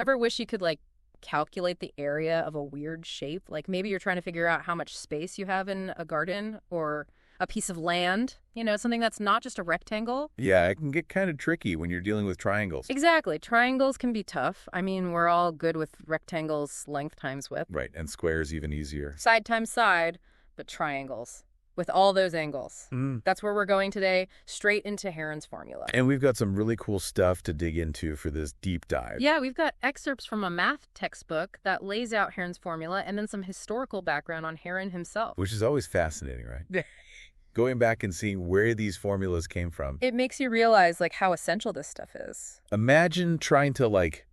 Ever wish you could, like, calculate the area of a weird shape? Like maybe you're trying to figure out how much space you have in a garden or a piece of land, something that's not just a rectangle. Yeah, it can get kind of tricky when you're dealing with triangles. Exactly. Triangles can be tough. I mean, we're all good with rectangles, length times width. Right, and squares even easier. Side times side, but triangles with all those angles. That's where we're going today, straight into Heron's formula. And we've got some really cool stuff to dig into for this deep dive. Yeah, we've got excerpts from a math textbook that lays out Heron's formula and then some historical background on Heron himself. Which is always fascinating, right? Going back and seeing where these formulas came from. It makes you realize, like, how essential this stuff is. Imagine trying to, like,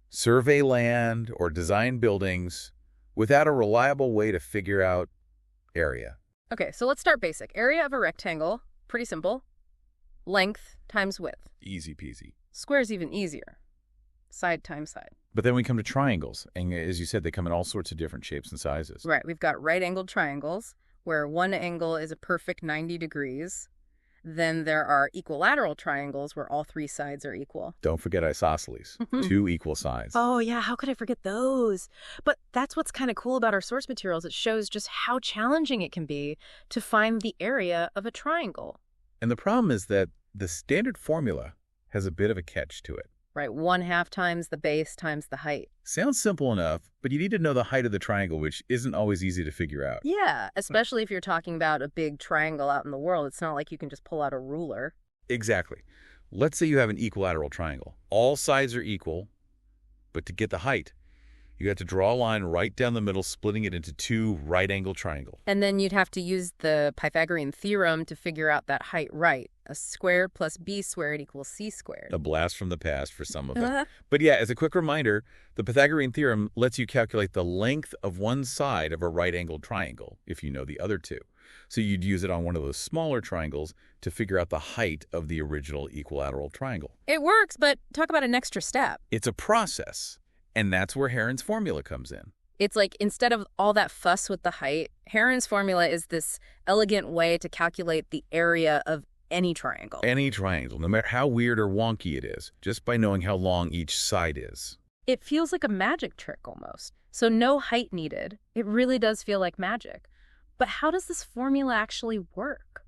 survey land or design buildings without a reliable way to figure out area. Okay, so let's start basic. Area of a rectangle, pretty simple. Length times width. Easy peasy. Square's even easier. Side times side. But then we come to triangles, and as you said, they come in all sorts of different shapes and sizes. Right, we've got right-angled triangles, where one angle is a perfect 90 degrees. Then there are equilateral triangles where all three sides are equal. Don't forget isosceles, 2 equal sides. Oh, yeah, how could I forget those? But that's what's kind of cool about our source materials. It shows just how challenging it can be to find the area of a triangle. And the problem is that the standard formula has a bit of a catch to it. Right, 1/2 times the base times the height. Sounds simple enough, but you need to know the height of the triangle, which isn't always easy to figure out. Yeah, especially if you're talking about a big triangle out in the world. It's not like you can just pull out a ruler. Exactly. Let's say you have an equilateral triangle. All sides are equal, but to get the height, you have to draw a line right down the middle, splitting it into 2 right-angled triangles. And then you'd have to use the Pythagorean theorem to figure out that height right. A squared plus b squared equals c squared. A blast from the past for some of it. But yeah, as a quick reminder, the Pythagorean theorem lets you calculate the length of one side of a right-angled triangle if you know the other two. So you'd use it on one of those smaller triangles to figure out the height of the original equilateral triangle. It works, but talk about an extra step. It's a process, and that's where Heron's formula comes in. It's like instead of all that fuss with the height, Heron's formula is this elegant way to calculate the area of any triangle. Any triangle, no matter how weird or wonky it is, just by knowing how long each side is. It feels like a magic trick almost. So no height needed. It really does feel like magic. But how does this formula actually work?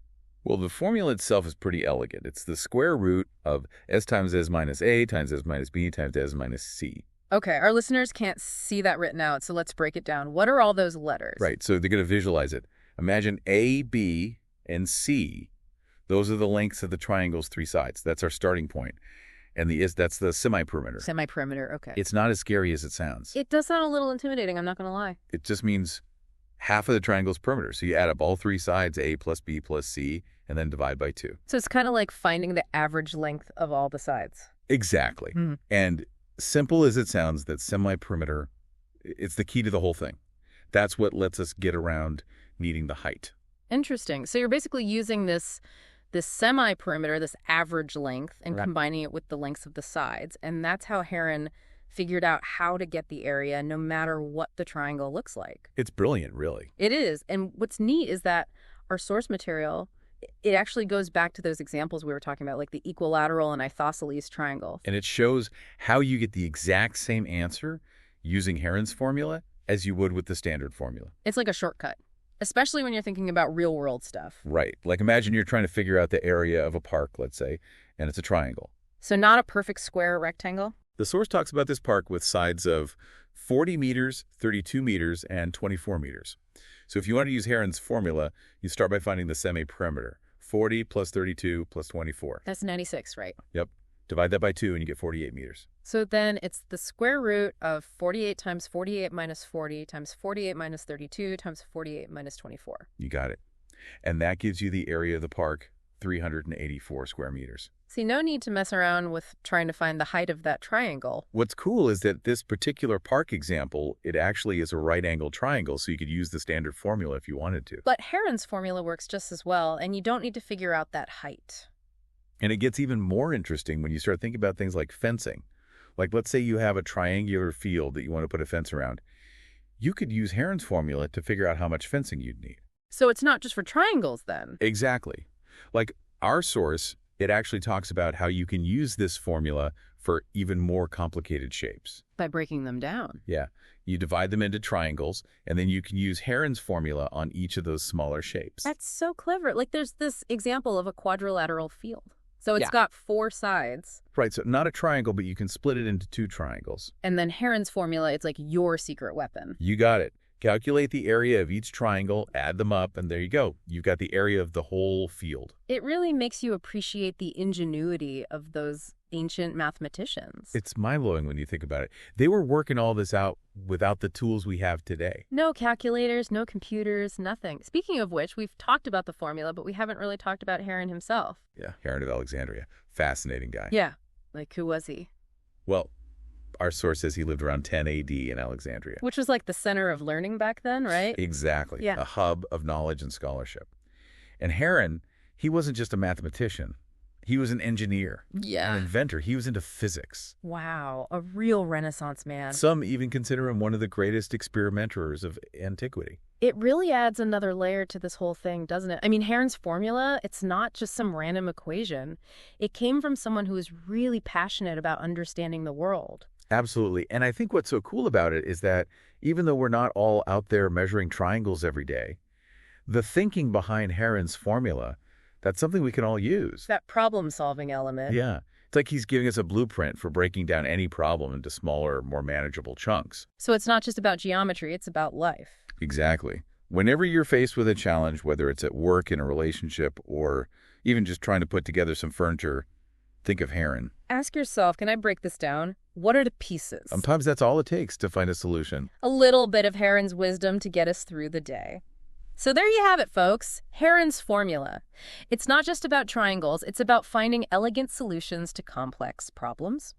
Well, the formula itself is pretty elegant. It's the square root of s times s minus a times s minus b times s minus c. Okay, our listeners can't see that written out, so let's break it down. What are all those letters? Right, so they're going to visualize it. Imagine A, B, and C. Those are the lengths of the triangle's 3 sides. That's our starting point. And that's the semi-perimeter. Semi-perimeter, okay. It's not as scary as it sounds. It does sound a little intimidating, I'm not going to lie. It just means half of the triangle's perimeter. So you add up all 3 sides, A plus B plus C, and then divide by 2. So it's kind of like finding the average length of all the sides. Exactly. And simple as it sounds, that semi-perimeter, it's the key to the whole thing. That's what lets us get around needing the height. Interesting. So you're basically using this semi-perimeter, this average length, and combining it with the lengths of the sides. And that's how Heron figured out how to get the area no matter what the triangle looks like. It's brilliant, really. It is. And what's neat is that our source material, it actually goes back to those examples we were talking about, like the equilateral and isosceles triangle. And it shows how you get the exact same answer using Heron's formula as you would with the standard formula. It's like a shortcut, especially when you're thinking about real-world stuff. Right. Like imagine you're trying to figure out the area of a park, let's say, and it's a triangle. So not a perfect square or rectangle? The source talks about this park with sides of 40 meters, 32 meters, and 24 meters. So if you want to use Heron's formula, you start by finding the semi-perimeter. 40 plus 32 plus 24. That's 96, right? Yep. Divide that by 2 and you get 48 meters. So then it's the square root of 48 times 48 minus 40 times 48 minus 32 times 48 minus 24. You got it. And that gives you the area of the park, 384 square meters. See, no need to mess around with trying to find the height of that triangle. What's cool is that this particular park example, it actually is a right-angled triangle, so you could use the standard formula if you wanted to. But Heron's formula works just as well, and you don't need to figure out that height. And it gets even more interesting when you start thinking about things like fencing. Like, let's say you have a triangular field that you want to put a fence around. You could use Heron's formula to figure out how much fencing you'd need. So it's not just for triangles, then? Exactly. Like our source, it actually talks about how you can use this formula for even more complicated shapes. by breaking them down. Yeah. You divide them into triangles, and then you can use Heron's formula on each of those smaller shapes. That's so clever. Like, there's this example of a quadrilateral field. So it's Yeah. got 4 sides. Right, so not a triangle, but you can split it into 2 triangles. And then Heron's formula, it's like your secret weapon. You got it. Calculate the area of each triangle, add them up, and there you go. You've got the area of the whole field. It really makes you appreciate the ingenuity of those ancient mathematicians. It's mind-blowing when you think about it. They were working all this out without the tools we have today. No calculators, no computers, nothing. Speaking of which, we've talked about the formula, but we haven't really talked about Heron himself. Yeah, Heron of Alexandria. Fascinating guy. Yeah. Like, who was he? Well, our source says he lived around 10 A.D. in Alexandria. Which was like the center of learning back then, right? Exactly. Yeah. A hub of knowledge and scholarship. And Heron, he wasn't just a mathematician. He was an engineer, Yeah. an inventor. He was into physics. Wow. A real Renaissance man. Some even consider him one of the greatest experimenters of antiquity. It really adds another layer to this whole thing, doesn't it? I mean, Heron's formula, it's not just some random equation. It came from someone who was really passionate about understanding the world. Absolutely. And I think what's so cool about it is that even though we're not all out there measuring triangles every day, the thinking behind Heron's formula, that's something we can all use. That problem-solving element. Yeah. It's like he's giving us a blueprint for breaking down any problem into smaller, more manageable chunks. So it's not just about geometry, it's about life. Exactly. Whenever you're faced with a challenge, whether it's at work, in a relationship, or even just trying to put together some furniture, think of Heron. Ask yourself, can I break this down? What are the pieces? Sometimes that's all it takes to find a solution. A little bit of Heron's wisdom to get us through the day. So there you have it, folks. Heron's formula. It's not just about triangles, it's about finding elegant solutions to complex problems.